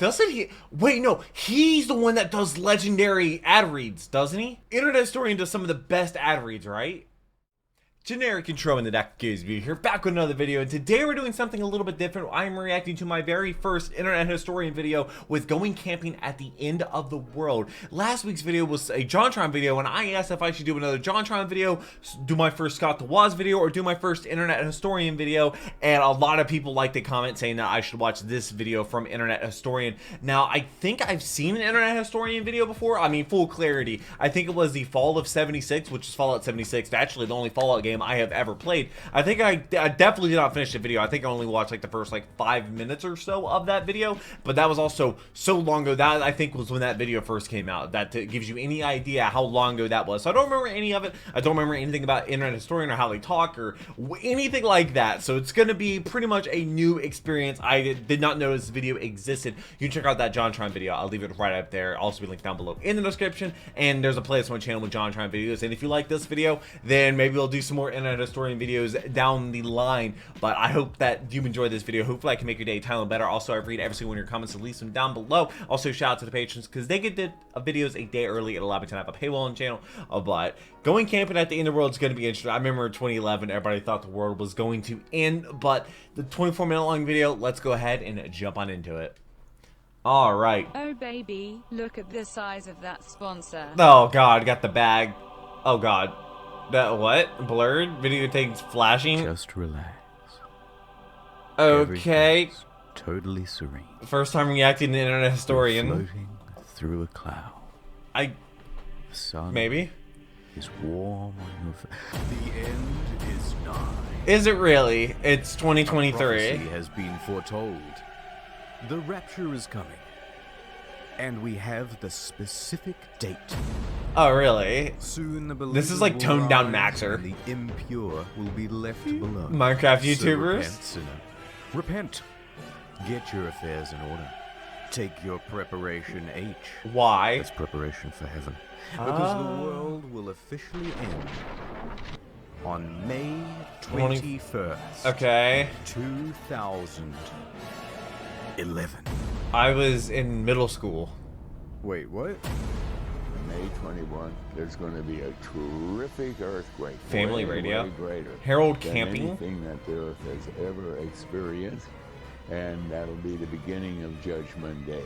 Doesn't he? Wait, no. He's the one that does legendary ad reads, doesn't he? Internet Historian does some of the best ad reads, right? Generic intro in the deck gives you here, back with another video, and today we're doing something a little bit different. I'm reacting to my very first Internet Historian video with going camping at the end of the world. Last week's video was a JonTron video, and I asked if I should do another JonTron video, do my first Scott the Woz video, or do my first Internet Historian video, and a lot of people liked the comment saying that I should watch this video from Internet Historian. Now, I think I've seen an Internet Historian video before. I mean, full clarity, I think it was the Fall of 76, which is Fallout 76, actually the only Fallout game I have ever played. I think I definitely did not finish the video. I think I only watched like the first like 5 minutes or so of that video, but that was also so long ago. That I think was when that video first came out. That gives you any idea how long ago that was. So I don't remember any of it. I don't remember anything about Internet Historian or how they talk or anything like that. So it's gonna be pretty much a new experience. I did not know this video existed. You can check out that JonTron video. I'll leave it right up there. Also be linked down below in the description. And there's a playlist on my channel with JonTron videos. And if you like this video, then maybe we'll do some more Internet Historian videos down the line. But I hope that you enjoyed this video. Hopefully I can make your day a little better. Also, I read every single one of your comments, so leave them down below. Also, shout out to the patrons because they get the videos a day early. It allowed me to have a paywall on the channel. But going camping at the end of the world is going to be interesting. I remember in 2011, everybody thought the world was going to end, but the 24-minute long video, let's go ahead and jump on into it. All right. Oh baby, look at the size of that sponsor. Oh god, got the bag. Oh god. That what? Blurred? Video takes flashing? Just relax. Okay. Everything's totally serene. First time reacting to Internet Historian. You're floating through a cloud. The sun maybe? is warm on your face. The end is nigh. Is it really? It's A 2023. prophecy has been foretold. The rapture is coming. And we have the specific date. Oh, really? Soon the This is like believers will toned down rise Maxer. and the impure will be left below. Minecraft So YouTubers? repent, sinner. Repent. Get your affairs in order. Take your preparation H. Why? That's preparation for heaven. Because the world will officially end on May 21st. Okay. 2011. I was in middle school. Wait, what? May 21, there's going to be a terrific earthquake. Family way, radio. way greater Harold than camping. anything that the earth has ever experienced. And that'll be the beginning of Judgment Day.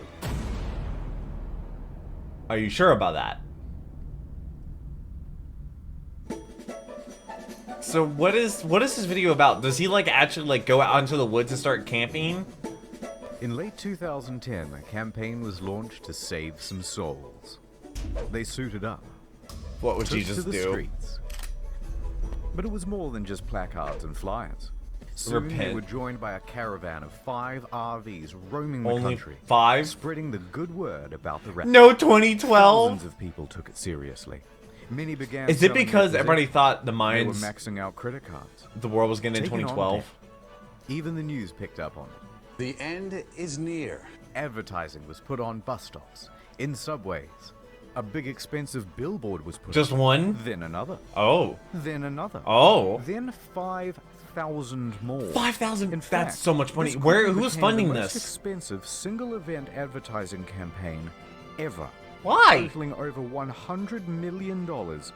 Are you sure about that? So what is this video about? Does he like actually like go out into the woods and start camping? In late 2010, a campaign was launched to save some souls. They suited up. What would took Jesus to the do? streets. But it was more than just placards and flyers. Soon they Repent. were joined by a caravan of 5 RVs roaming the Only country, 5? spreading the good word about the rapture. No, 2012. Thousands of people took it seriously. Many began. Is it selling because their everybody possessions. thought the They were mines, maxing out credit cards? the world was going to end in Taking on 2012? debt. Even the news picked up on it. The end is near. Advertising was put on bus stops, in subways. A big expensive billboard was put Just up. one? Then another. Oh. Then another. Oh. Then 5,000 more. 5,000? In That's fact, so much money. this Where? quickly Who's became funding the most this? expensive single event advertising campaign ever. Why? Totaling over $100 million. Just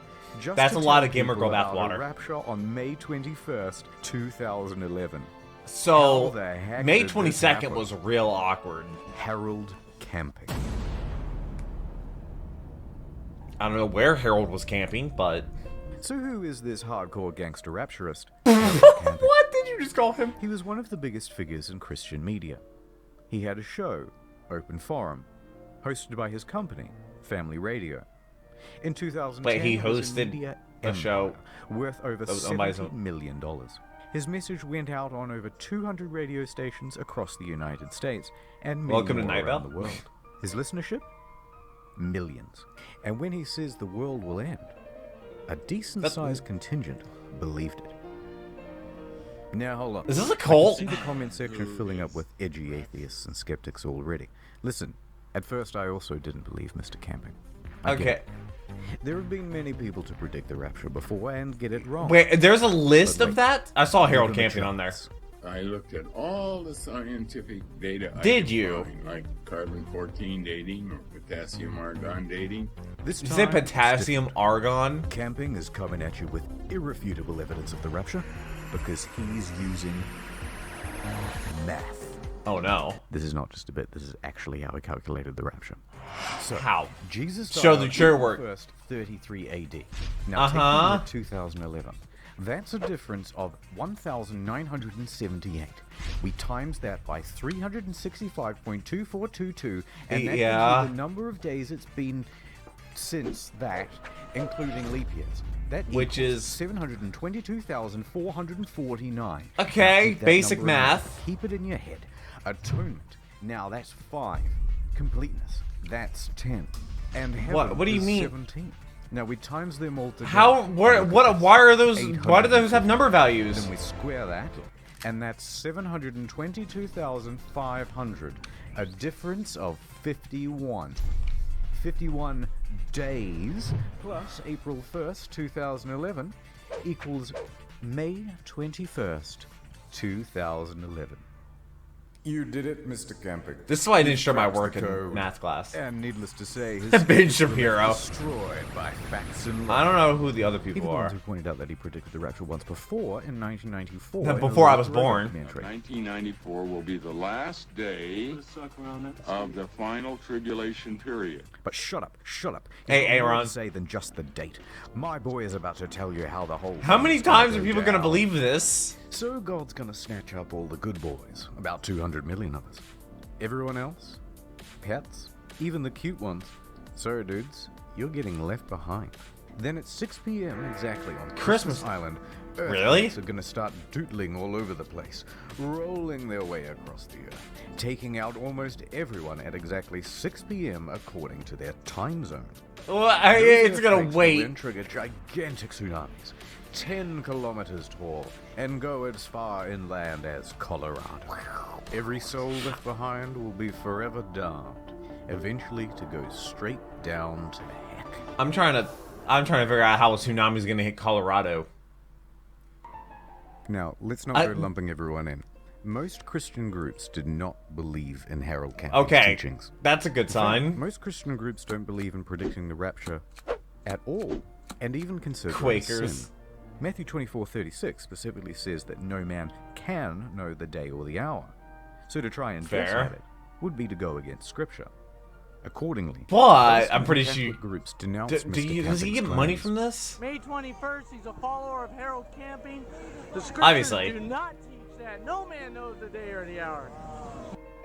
That's to a lot tell of gamer people girl about a bathwater. rapture on May 21st, 2011. So, How the heck May did this 22nd happen? was real awkward. Harold camping. I don't know where Harold was camping, but... So who is this hardcore gangster rapturist? What did you just call him? He was one of the biggest figures in Christian media. He had a show, Open Forum, hosted by his company, Family Radio. In 2010, Wait, he it was hosted media a empire show worth over that was owned by his $70 million. His message went out on over 200 radio stations across the United States and many Welcome to more Night around Vale. the world. His listenership? Millions. And when he says the world will end, a decent-sized contingent believed it. Now hold on. Is this a I cult? can see the comment section filling up with edgy atheists and skeptics already. Listen, at first I also didn't believe Mr. Camping. I get Okay. it. There have been many people to predict the rapture before and get it wrong. Wait, there's a list But of wait, that? I saw Harold Give them a camping on there. chance. I looked at all the scientific data. Did I could you? find, like carbon-14 dating or potassium-argon dating. This Did you say time, it's potassium different. argon? Camping is coming at you with irrefutable evidence of the rapture because he's using math. Oh no. This is not just a bit, this is actually how he calculated the rapture. So, How? Jesus Show died the on chair April work. 1st, 33 AD. Now, take the year 2011. That's a difference of 1,978. We times that by 365.2422, and that Yeah. gives you the number of days it's been since that, including leap years. That Which equals is 722,449. Okay, Now, keep that basic number in mind. math. Keep it in your head. Atonement. Now that's 5. Completeness. That's 10. And heaven What do you is mean? 17. Now we times them all together. How? Where? What? Why are those? Why do those have number values? Then we square that, and that's 722,500. A difference of 51. 51 days plus April 1st, 2011 equals May 21st, 2011. You did it, Mr. Camping. This is why I didn't show my Cracked the work in code. math class. And needless to say, his Bench theories were Shapiro. destroyed by facts and I don't know who the other people Even the are. ones who pointed out that he predicted the rapture once before in 1994. No, in a before I was Road born. documentary. 1994 will be the last day of the final tribulation period. But shut up, shut up. Hey, There's more Aaron. to say than just the date. My boy is about to tell you how the whole. How many thing's gonna times are go people gonna down. believe this? So God's gonna snatch up all the good boys, about 200 million of us. Everyone else, pets, even the cute ones. So dudes, you're getting left behind. Then at 6 p.m. exactly on Christmas Island, Really? Earthquakes are gonna start doodling all over the place, rolling their way across the earth, taking out almost everyone at exactly 6 p.m. according to their time zone. Well, Those it's gonna earthquakes will wait. then trigger gigantic tsunamis, 10 kilometers tall, and go as far inland as Colorado. Every soul left behind will be forever damned, eventually to go straight down to heck. I'm trying to figure out how a tsunami is gonna hit Colorado. Now, let's not go lumping everyone in. Most Christian groups did not believe in Harold Camping's Okay, teachings. that's a good sign. Most Christian groups don't believe in predicting the rapture at all, and even consider it a Quakers. sin. Matthew 24:36 specifically says that no man can know the day or the hour. So to try and guess Fair. at it would be to go against Scripture. Accordingly, But Protestant I'm pretty and sure. Catholic groups denounce Does Mr. he Camping's get money claims. from this? May 21st, he's a follower of Harold Camping. The scriptures Obviously. do not teach that. No man knows the day or the hour.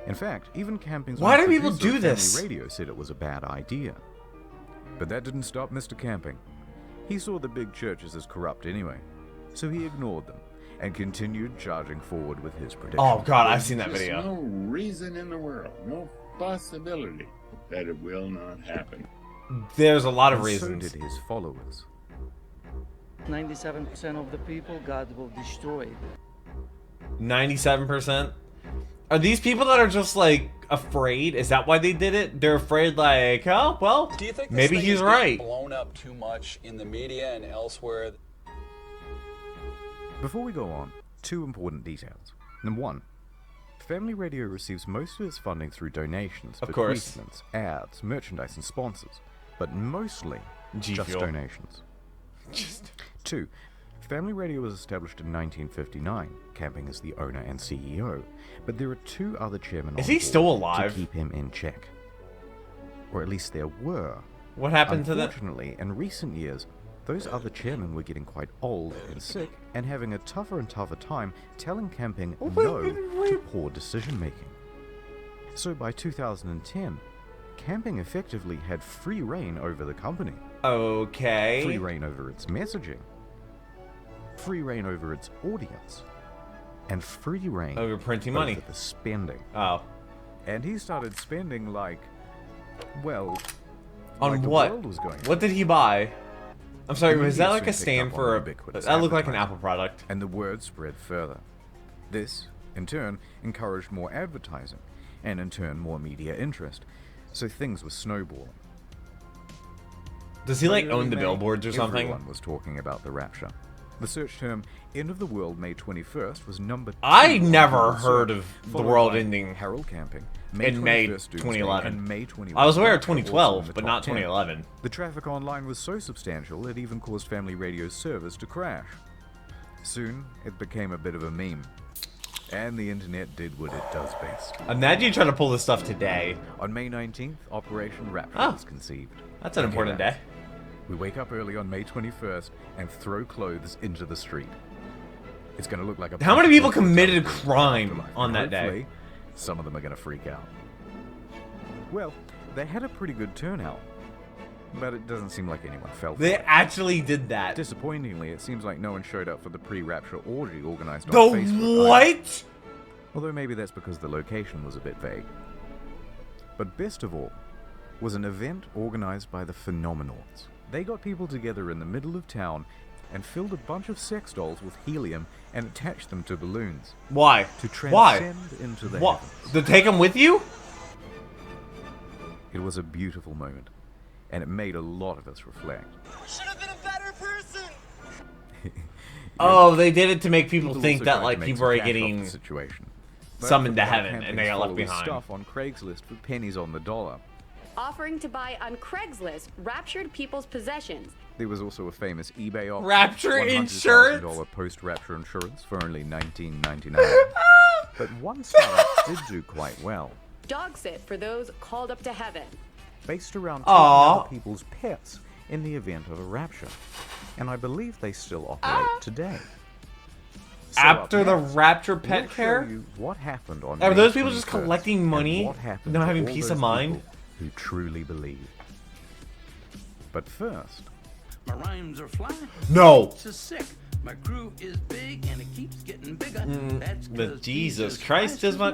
In fact, even Camping's Why own do people producer do of Family this? Radio said it was a bad idea. But that didn't stop Mr. Camping. He saw the big churches as corrupt anyway, so he ignored them and continued charging forward with his predictions. Oh god, I've seen that There's video. no reason in the world, no possibility that it will not happen. There's a lot of And reasons. So did his followers. 97% of the people God will destroy. 97%. Are these people that are just like afraid? Is that why they did it? They're afraid, like, oh well, Do you think this maybe thing he's is getting right. blown up too much in the media and elsewhere? Before we go on, two important details. Number one, Family Radio receives most of its funding through donations, Of course. bequeathments, ads, merchandise, and sponsors, but mostly G just Fuel. donations. Two, Family Radio was established in 1959. Camping is the owner and CEO, but there are two other chairmen Is on he board still alive? to keep him in check. Or at least there were. What happened to that? Unfortunately, in recent years, those other chairmen were getting quite old and sick and having a tougher and tougher time telling Camping no to poor decision making. So by 2010, Camping effectively had free reign over the company. Free Okay. reign over its messaging. Free reign over its audience. And free reign Over printing money. over the spending. Oh. And he started spending like, well, On like the what? world was going. What did he buy? I'm sorry, The was that media like a soon picked stand up for on a... ubiquitous That looked like an advertising. Apple product. And the word spread further. This, in turn, encouraged more advertising, and in turn more media interest. So things were snowballing. Does he like By own the May, billboards or something? Everyone was talking about the rapture. The search term "End of the World May 21st" was number 2. I on never Google heard search, of the followed world by ending Harold Camping, in May 21st Doomsday, 2011. and May 21. I was aware of also in the 2012, but top not 10. 2011. The traffic online was so substantial it even caused Family Radio's servers to crash. Soon, it became a bit of a meme. And the internet did what it does best. Imagine you try to pull this stuff today. On May 19th, Operation Rapture Oh. was conceived. That's an important day. We wake up early on May 21st and throw clothes into the street. It's going to look like a... How many people committed a afterlife. crime on that day? Hopefully, some of them are going to freak out. Well, they had a pretty good turnout. But it doesn't seem like anyone fell for They it. actually did that. Disappointingly, it seems like no one showed up for the pre-rapture orgy organized The on Facebook. what? Although maybe that's because the location was a bit vague. But best of all was an event organized by the Phenomenauts. They got people together in the middle of town and filled a bunch of sex dolls with helium and attached them to balloons Why? to Why? transcend into the What? heavens. To take them with you? It was a beautiful moment, and it made a lot of us reflect. Should have been a better person. Oh, they did it to make people People think also that tried to like make people some are cash off getting the situation. But summoned to a lot of heaven and campings they got left follow this behind. stuff on Craigslist for pennies on the dollar. Offering to buy on Craigslist raptured people's possessions. There was also a famous eBay offer. Rapture $100,000 insurance? post-rapture insurance for only $19.99. But one startup did do quite well. Dog sit for those called up to heaven. Based around taking Aw. other people's pets in the event of a rapture. And I believe they still operate today. So After up the next, rapture we'll pet show care? you what happened on Are May those people just 21st collecting and money, what happened not to having all peace those of mind? people who truly believe. But first, My rhymes are fly. No. This is sick. My crew is big and it keeps getting bigger. That's 'cause But Jesus Christ is my.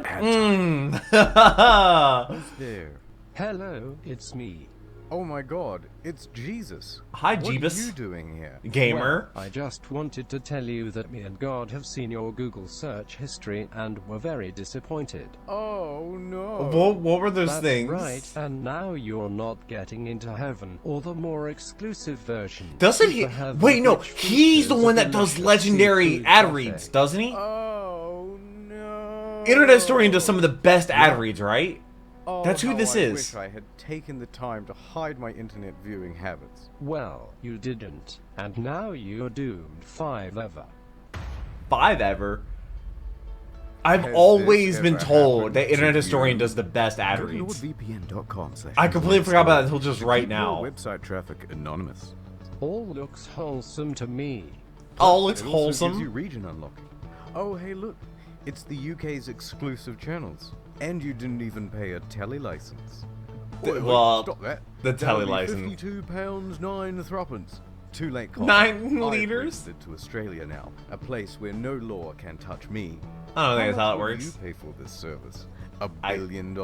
who's there? Hello, it's me. Oh my God, it's Jesus. Hi, What Jeebus. are you doing here? Gamer. Well, I just wanted to tell you that me and God have seen your Google search history and were very disappointed. Oh no. What were those That's things? right, and now you're not getting into heaven, or the more exclusive version. Doesn't he? The heaven Wait, no. which He's the features one a that does delicious legendary seafood ad buffet. reads, doesn't he? Oh no. Internet Historian does some of the best ad reads, right? Oh, That's who how this I is. wish I had taken the time to hide my internet viewing habits. Well, you didn't, and now you're doomed 5 ever. 5 ever. I've Has always this been ever told happened that to Internet Historian you? does the best ad Go to reads. nordvpn.com/. I completely forgot about that until just right now. Website traffic anonymous. All looks wholesome to me. Oh, it's It also gives you wholesome. region unlocking. Oh, hey, look. It's the UK's exclusive channels. And you didn't even pay a telly license. Well, stop that. the telly That'll be license. £52 9 threepence. Too late, Colin. 9 I've liters? registered to Australia now, a place where no law can touch me. I don't think that's how it much will works. you pay for this service? $1 billion?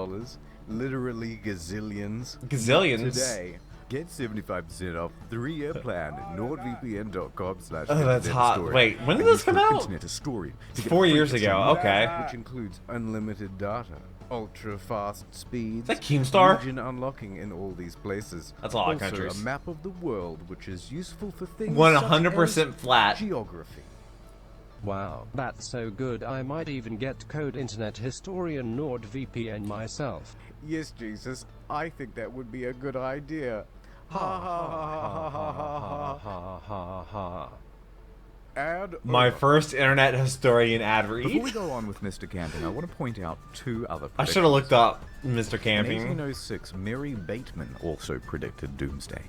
Literally gazillions? Gazillions. Today, get 75% off 3-year plan at nordvpn.com/. Oh, that's hot. Story. Wait, when did And this come use code out? Internet Historian to get 4 free years ago, internet, okay. Which includes unlimited data, ultra fast speeds, that Keemstar? region unlocking in all these places. That's a lot of also, countries. a map of the world which is useful for things 100% such as flat. geography. Wow, that's so good I might even get code Internet Historian NordVPN myself. Yes, Jesus, I think that would be a good idea. Ha ha ha ha ha ha ha ha ha. Ad My over. first Internet Historian ad Before we read. go on with Mr. Camping, I want to point out 2 other I should have looked up Mr. In Camping. 1806, Mary Bateman also predicted doomsday.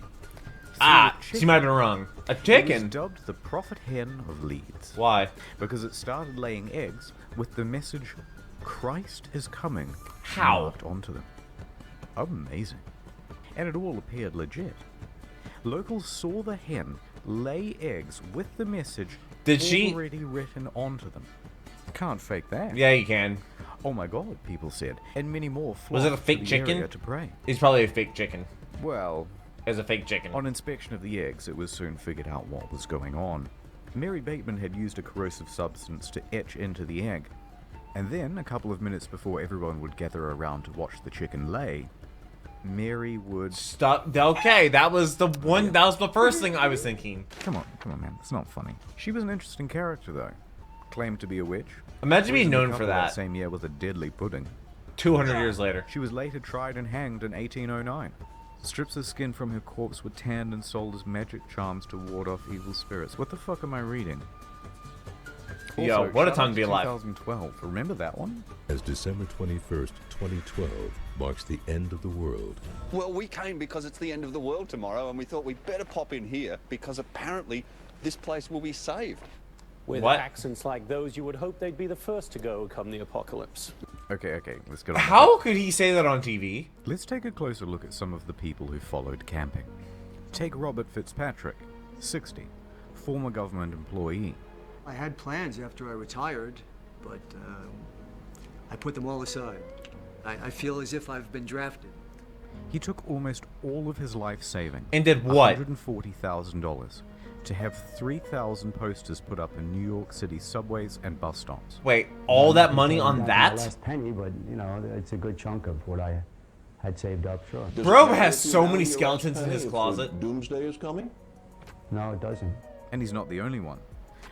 Ah, See, a she might have been wrong. A It was chicken? dubbed the prophet hen of Leeds Why? because it started laying eggs with the message "Christ is coming" How? marked onto them. Amazing. And it all appeared legit. Locals saw the hen lay eggs with the message Did she- already written onto them. Can't fake that. Yeah, you can. Oh my God, people said, and many more Was it a flocked fake to the chicken? area to pray. It's probably a fake chicken. Well, It's a fake chicken. on inspection of the eggs, it was soon figured out what was going on. Mary Bateman had used a corrosive substance to etch into the egg, and then, a couple of minutes before everyone would gather around to watch the chicken lay, Mary Wood. Stop. Okay, that was the one. That was the first thing I was thinking. Come on, man. It's not funny. She was an interesting character, though. Claimed to be a witch. Imagine being Poisoned a known for couple that. Same year with a deadly pudding. 200 years later. She was later tried and hanged in 1809. Strips of skin from her corpse were tanned and sold as magic charms to ward off evil spirits. What the fuck am I reading? Yo, Also, what a shout time out to be alive. 2012. Remember that one? As December 21st, 2012 marks the end of the world. Well, we came because it's the end of the world tomorrow, and we thought we'd better pop in here because apparently this place will be saved. With What? accents like those, you would hope they'd be the first to go come the apocalypse. Okay, let's get on. How could he say that on TV? Let's take a closer look at some of the people who followed camping. Take Robert Fitzpatrick, 60, former government employee. I had plans after I retired, but I put them all aside. I feel as if I've been drafted. He took almost all of his life saving. And did what? $140,000 to have 3,000 posters put up in New York City subways and bus stops. Wait, all that money on that? Last penny, but you know, it's a good chunk of what I had saved up. Sure. Bro has so many skeletons in his closet. Doomsday is coming? No, it doesn't. And he's not the only one.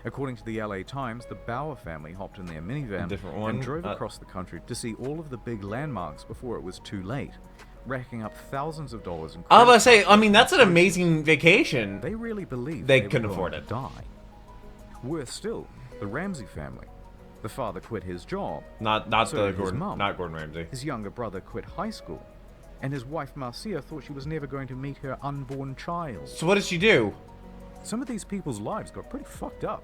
According to the LA Times, the Bauer family hopped in their minivan Different one? and drove across the country to see all of the big landmarks before it was too late, racking up thousands of dollars in I was about to credit say, cards. I mean, that's an amazing vacation. They really believed They were couldn't going afford to it. Die. Worse still, the Ramsey family. The father quit his job. Not So the did his Gordon, mum. not Gordon Ramsay. His younger brother quit high school, and his wife Marcia thought she was never going to meet her unborn child. So what did she do? Some of these people's lives got pretty fucked up.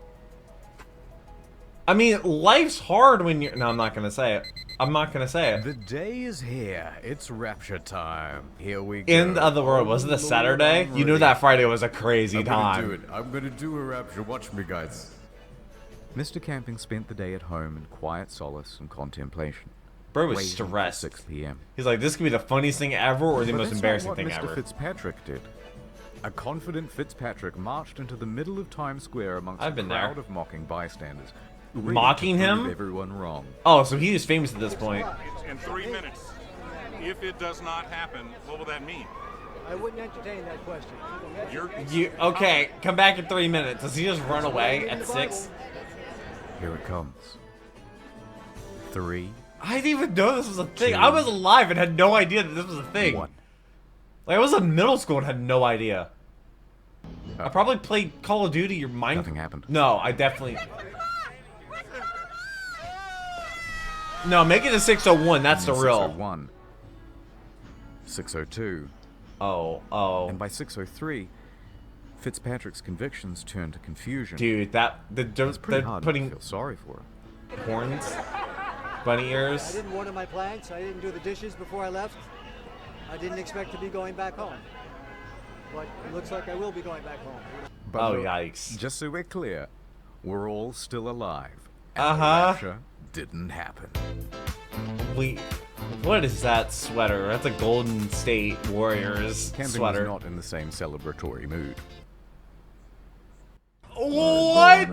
I mean, life's hard when you're... No, I'm not gonna say it. I'm not gonna say it. The day is here. It's rapture time. Here we go. End of the world. Was it a Saturday? You know that Friday was a crazy I'm gonna time. do it. I'm gonna do a rapture. Watch me, guys. Mr. Camping spent the day at home in quiet solace and contemplation. Bro was waiting till stressed. 6 p.m. He's like, this could be the funniest thing ever or the But most that's embarrassing not what thing Mr. ever. Fitzpatrick did. A confident Fitzpatrick marched into the middle of Times Square amongst I've a been crowd there. of mocking bystanders. ready Mocking to prove him? everyone wrong. Oh, so he is famous at this point. In 3 minutes. If it does not happen, what will that mean? I wouldn't entertain that question. Okay, come back in 3 minutes. Does he just run away at 6? Here it comes. 3. I didn't even know this was a thing. I was alive and had no idea that this was a thing. 1. Like, I was in middle school and had no idea. I probably played Call of Duty or Minecraft. Nothing happened. No, I definitely... No, make it a 601. That's the real. 601. 602. Oh. And by 603, Fitzpatrick's convictions turned to confusion. Dude, they're pretty hard putting to feel sorry for. horns, bunny I ears. didn't water my plants. I didn't do the dishes before I left. I didn't expect to be going back home. But it looks like I will be going back home. But Oh, look, yikes. Just so we're clear, we're all still alive. And the Uh-huh. rapture didn't happen. What is that sweater? That's a Golden State Warriors Camping sweater. was not in the same celebratory mood. What?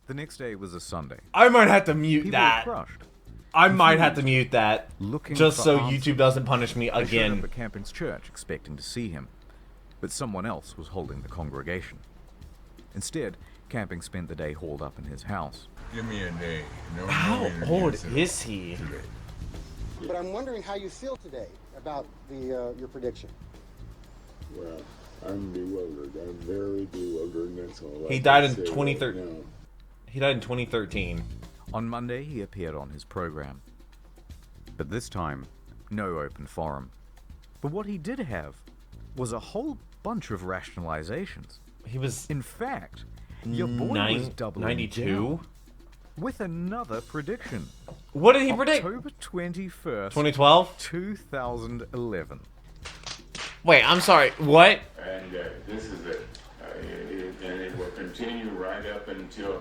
The next day was a Sunday. I might have to mute People that. were crushed. I might have to mute that. Looking Just for so answers. YouTube doesn't punish me They showed again. up at Camping's church expecting to see him, but someone else was holding the congregation. Instead, Camping spent the day holed up in his house. Give me a name. No How old is he? But I'm wondering how you feel today about your prediction. Well, I'm bewildered. I'm very bewildered, and that's all He I died can in say 2013. right now. He died in 2013. On Monday, he appeared on his program. But this time, no open forum. But what he did have was a whole bunch of rationalizations. He was... In fact, your boy was doubling 92? down with another prediction. What did he predict? October 21st, 2012? 2011. Wait, I'm sorry. What? And this is it. And it will continue right up until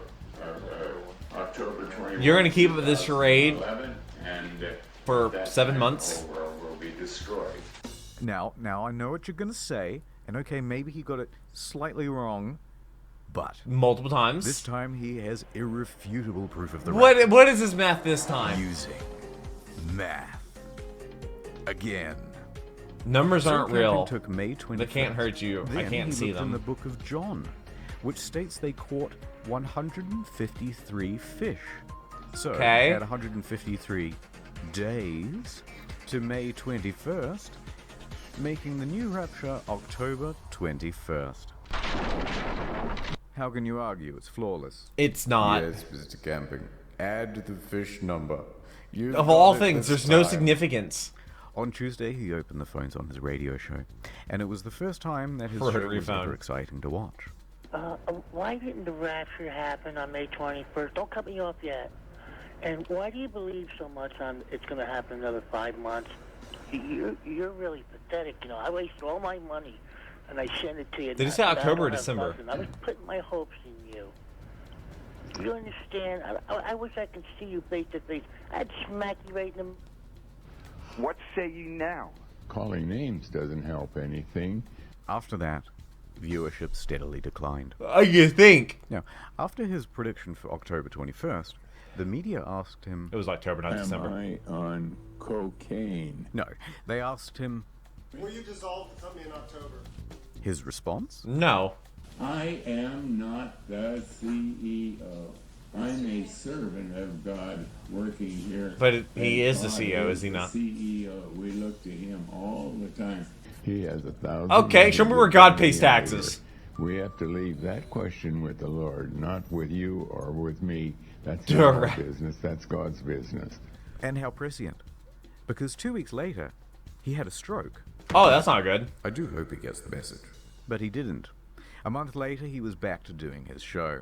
October 21st. You're gonna keep up with this charade 11, and for that 7 time months? the whole world will be destroyed. Now I know what you're gonna say, and okay, maybe he got it slightly wrong, but Multiple times? this time he has irrefutable proof of the What is his math this time? Using math. Again. Numbers aren't So real. camping took May 21st. They can't hurt you. I Then can't he see looked them. in the book of John, which states they caught 153 fish. So, Okay. add 153 days to May 21st, making the new rapture October 21st. How can you argue? It's flawless. It's not. Yes, Mr. Camping. Add the fish number. You've Of all got it things, this there's no time. significance. On Tuesday, he opened the phones on his radio show, and it was the first time that his For a show was refund. ever exciting to watch. Why didn't the rapture happen on May 21st? Don't cut me off yet. And why do you believe so much on it's going to happen another 5 months? You're really pathetic. You know, I wasted all my money, and I sent it to you. Did he say Now I October or don't have December? nothing. I was putting my hopes in you. You understand? I wish I could see you face to face. I'd smack you right in the... What say you now? Calling names doesn't help anything. After that, viewership steadily declined. You think? Now, after his prediction for October 21st, the media asked him... It was October, not December. Am I on cocaine? No, they asked him Will you dissolve the company in October? his response. No. I am not the CEO. I'm a servant of God working here. But he is the God CEO, is he the not? CEO. We look to him all the time. He has 1,000. Okay, show me where God pays taxes. We have to leave that question with the Lord, not with you or with me. That's not our Right. business. That's God's business. And how prescient. Because 2 weeks later, he had a stroke. Oh, that's not good. I do hope he gets the message. But he didn't. A month later, he was back to doing his show.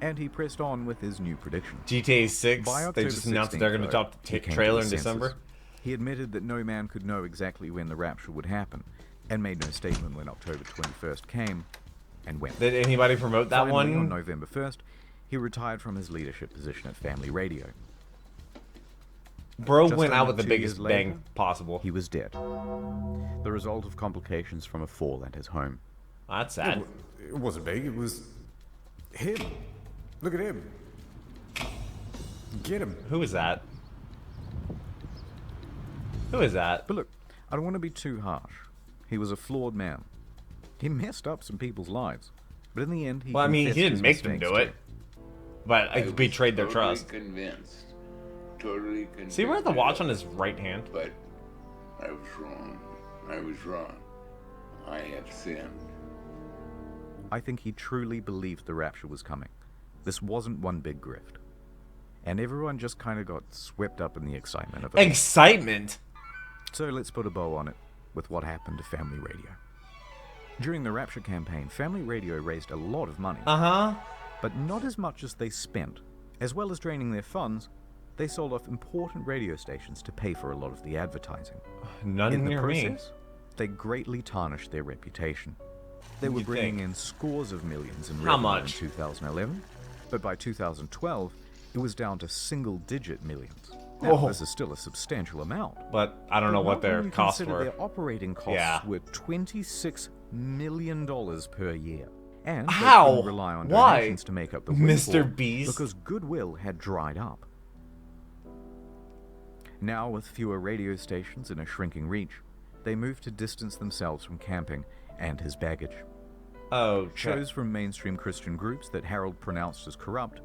And he pressed on with his new prediction. GTA 6, By they October just announced that they're going to 16th, drop though, the he came to trailer in his senses. December. He admitted that no man could know exactly when the rapture would happen, and made no statement when October 21st came and went. Did anybody promote that Finally, one? on November 1st, he retired from his leadership position at Family Radio. Bro Just went out under with the 2 biggest years later, bang possible. He was dead. The result of complications from a fall at his home. That's sad. It wasn't big, it was him. Look at him. Get him. Who is that? Who is that? But look, I don't want to be too harsh. He was a flawed man. He messed up some people's lives. But in the end, he Well, I mean, he confessed didn't his make them mistakes do it. too. But I was betrayed their totally trust. Totally convinced. See where the watch on his right hand? But I was wrong. I was wrong. I have sinned. I think he truly believed the rapture was coming. This wasn't one big grift. And everyone just kind of got swept up in the excitement of it. Excitement? So let's put a bow on it with what happened to Family Radio. During the Rapture campaign, Family Radio raised a lot of money. Uh-huh. But not as much as they spent. As well as draining their funds, they sold off important radio stations to pay for a lot of the advertising. None in the near me. process, they greatly tarnished their reputation. They were You'd bringing think. in scores of millions in How revenue much? in 2011, but by 2012, it was down to single-digit millions. Now, Oh. this is still a substantial amount. But I don't know But what not their when you costs consider were. Their operating costs Yeah. were $26 million per year. And How? they couldn't rely on Why? donations to make up the Mr. windfall Beast? because goodwill had dried up. Now, with fewer radio stations and a shrinking reach, they moved to distance themselves from camping and his baggage. Oh, Shows from mainstream Christian groups that Harold pronounced as corrupt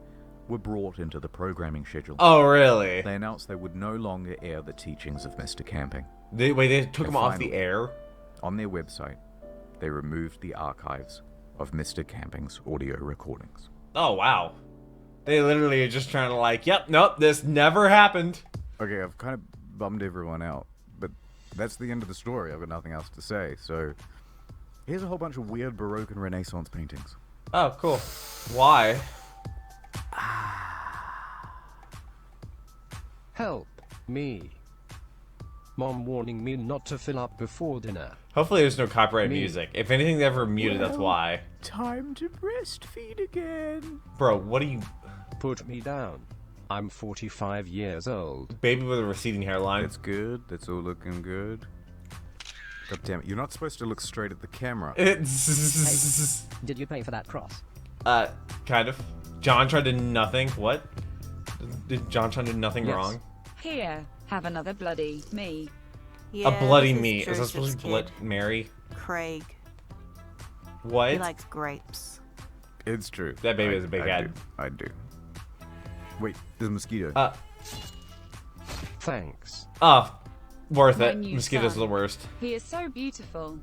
were brought into the programming schedule. Oh, really? They announced they would no longer air the teachings of Mr. Camping. They took And him off the finally, air? On their website, they removed the archives of Mr. Camping's audio recordings. Oh, wow. They literally are just trying to like, yep, nope, this never happened. Okay, I've kind of bummed everyone out, but that's the end of the story. I've got nothing else to say, so here's a whole bunch of weird Baroque and Renaissance paintings. Oh, cool. Why? Help me. Mom warning me not to fill up before dinner. Hopefully there's no copyright Me. music. If anything's ever muted, that's why. Time to breastfeed again. Bro, what are you... Put me down. I'm 45 years old. Baby with a receding hairline. That's good. That's all looking good. God damn it. You're not supposed to look straight at the camera. It's... Did you pay for that cross? Kind of. John tried to do nothing. What? Did John try to do nothing Yes. wrong? Here, have another bloody me. a bloody meat. Is that supposed to be Mary? Craig. What? He likes grapes. It's true. That baby has a big head. I do. Wait, there's a mosquito. Thanks. Oh, worth My it. new Mosquitoes son. are the worst. He is so beautiful.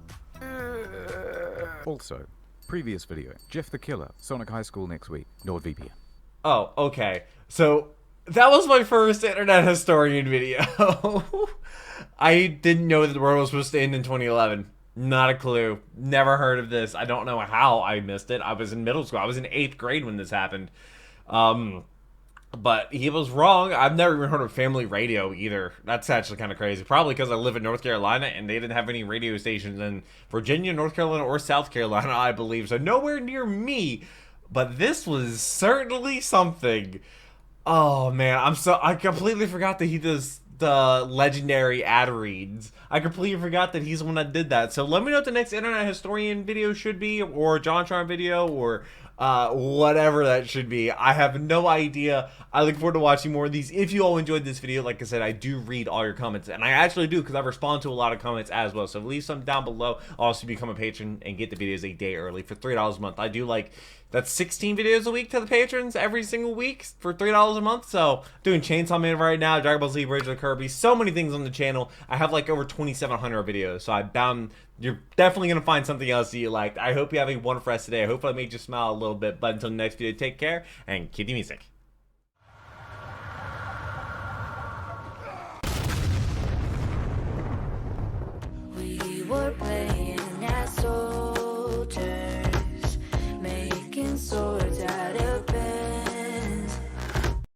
Also, previous video. Jeff the Killer, Sonic High School next week. NordVPN. Oh, okay. So that was my first internet historian video. I didn't know that the world was supposed to end in 2011. Not a clue. Never heard of this. I don't know how I missed it. I was in middle school. I was in 8th grade when this happened. But he was wrong. I've never even heard of family radio either. That's actually kind of crazy. Probably because I live in North Carolina and they didn't have any radio stations in Virginia, North Carolina, or South Carolina, I believe. So nowhere near me. But this was certainly something. Oh, man. I completely forgot that he does the legendary ad reads. I completely forgot that he's the one that did that. So let me know what the next internet historian video should be, or JonTron video, or whatever that should be. I have no idea. I look forward to watching more of these. If you all enjoyed this video, like I said, I do read all your comments, and I actually do because I respond to a lot of comments as well. So leave some down below. Also become a patron and get the videos a day early for $3 a month. I do that's 16 videos a week to the patrons every single week for $3 a month. So doing Chainsaw Man right now, Dragon Ball Z, Bridge of the Kirby, so many things on the channel. I have over 2,700 videos. So you're definitely going to find something else that you liked. I hope you have a wonderful rest today. I hope I made you smile a little bit. But until the next video, take care and keep the music. We were